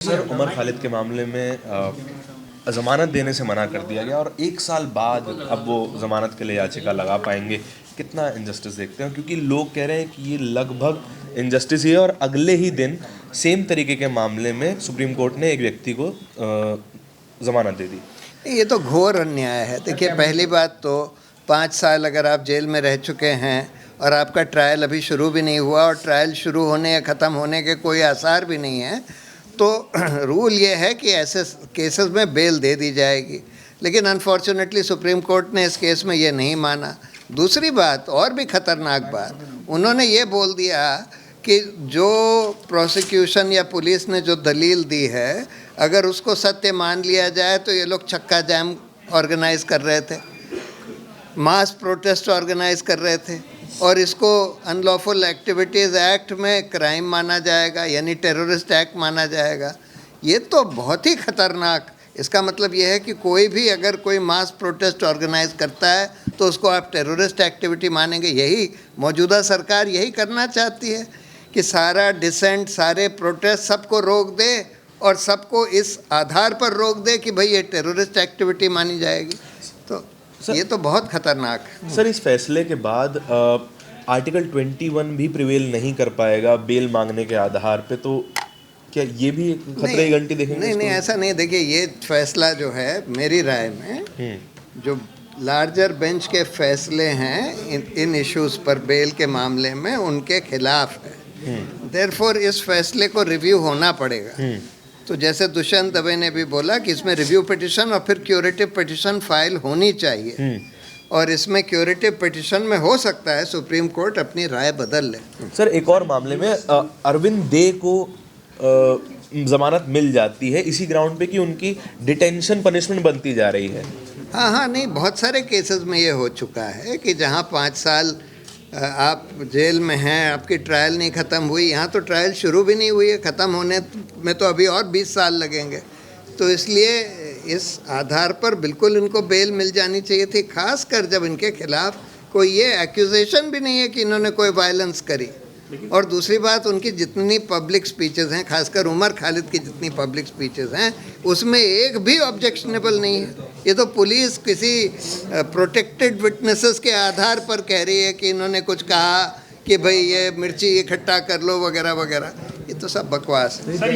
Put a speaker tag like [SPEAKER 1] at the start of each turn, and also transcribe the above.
[SPEAKER 1] Sir Umar Khalid के मामले में ज़मानत देने से मना कर दिया गया और 1 साल बाद अब वो ज़मानत के लिए याचिका लगा पाएंगे। कितना इनजस्टिस देखते हैं, क्योंकि लोग कह रहे हैं कि ये लगभग इनजस्टिस ही है और अगले ही दिन सेम तरीके के मामले में सुप्रीम कोर्ट ने एक व्यक्ति को ज़मानत दे दी।
[SPEAKER 2] ये तो घोर अन्याय है। देखिए, पहली बात तो 5 साल अगर आप जेल में रह चुके हैं और आपका ट्रायल अभी शुरू भी नहीं हुआ और ट्रायल शुरू होने या ख़त्म होने के कोई आसार भी नहीं है, तो रूल ये है कि ऐसे केसेस में बेल दे दी जाएगी। लेकिन अनफॉर्चुनेटली सुप्रीम कोर्ट ने इस केस में ये नहीं माना। दूसरी बात, और भी ख़तरनाक बात, उन्होंने ये बोल दिया कि जो प्रोसिक्यूशन या पुलिस ने जो दलील दी है, अगर उसको सत्य मान लिया जाए तो ये लोग चक्का जाम ऑर्गेनाइज कर रहे थे, मास प्रोटेस्ट ऑर्गेनाइज कर रहे थे और इसको अनलॉफुल एक्टिविटीज़ एक्ट में क्राइम माना जाएगा, यानी टेररिस्ट एक्ट माना जाएगा। ये तो बहुत ही ख़तरनाक। इसका मतलब ये है कि कोई भी अगर कोई मास प्रोटेस्ट ऑर्गेनाइज करता है तो उसको आप टेररिस्ट एक्टिविटी मानेंगे। यही मौजूदा सरकार यही करना चाहती है कि सारा डिसेंट, सारे प्रोटेस्ट सबको रोक दे और सबको इस आधार पर रोक दे कि भाई ये टेररिस्ट एक्टिविटी मानी जाएगी। तो ये तो बहुत खतरनाक है।
[SPEAKER 1] सर, इस फैसले के बाद आर्टिकल 21 भी प्रिवेल नहीं कर पाएगा बेल मांगने के आधार पे, तो क्या ये भी एक खतरे की घंटी देखेंगे?
[SPEAKER 2] नहीं, ऐसा नहीं। देखिए, ये फैसला जो है मेरी राय में जो लार्जर बेंच के फैसले हैं इन इश्यूज़ पर बेल के मामले में, उनके खिलाफ है। देयरफॉर इस फैसले को रिव्यू होना पड़ेगा। तो जैसे दुष्यंत दवे ने भी बोला कि इसमें रिव्यू पिटिशन और फिर क्यूरेटिव पिटिशन फाइल होनी चाहिए, और इसमें क्यूरेटिव पिटिशन में हो सकता है सुप्रीम कोर्ट अपनी राय बदल ले।
[SPEAKER 1] सर, एक और मामले में अरविंद दे को ज़मानत मिल जाती है इसी ग्राउंड पे कि उनकी डिटेंशन पनिशमेंट बनती जा रही है।
[SPEAKER 2] हाँ, नहीं, बहुत सारे केसेस में ये हो चुका है कि जहाँ 5 साल आप जेल में हैं, आपकी ट्रायल नहीं ख़त्म हुई। यहाँ तो ट्रायल शुरू भी नहीं हुई है, ख़त्म होने में तो अभी और 20 साल लगेंगे। तो इसलिए इस आधार पर बिल्कुल इनको बेल मिल जानी चाहिए थी, खासकर जब इनके खिलाफ कोई ये एक्यूजेशन भी नहीं है कि इन्होंने कोई वायलेंस करी। और दूसरी बात, उनकी जितनी पब्लिक स्पीचेस हैं, खासकर उमर खालिद की जितनी पब्लिक स्पीचेस हैं, उसमें एक भी ऑब्जेक्शनेबल नहीं है। ये तो पुलिस किसी प्रोटेक्टेड विटनेसेस के आधार पर कह रही है कि इन्होंने कुछ कहा कि भाई ये मिर्ची इकट्ठा कर लो वगैरह वगैरह। ये तो सब बकवास है।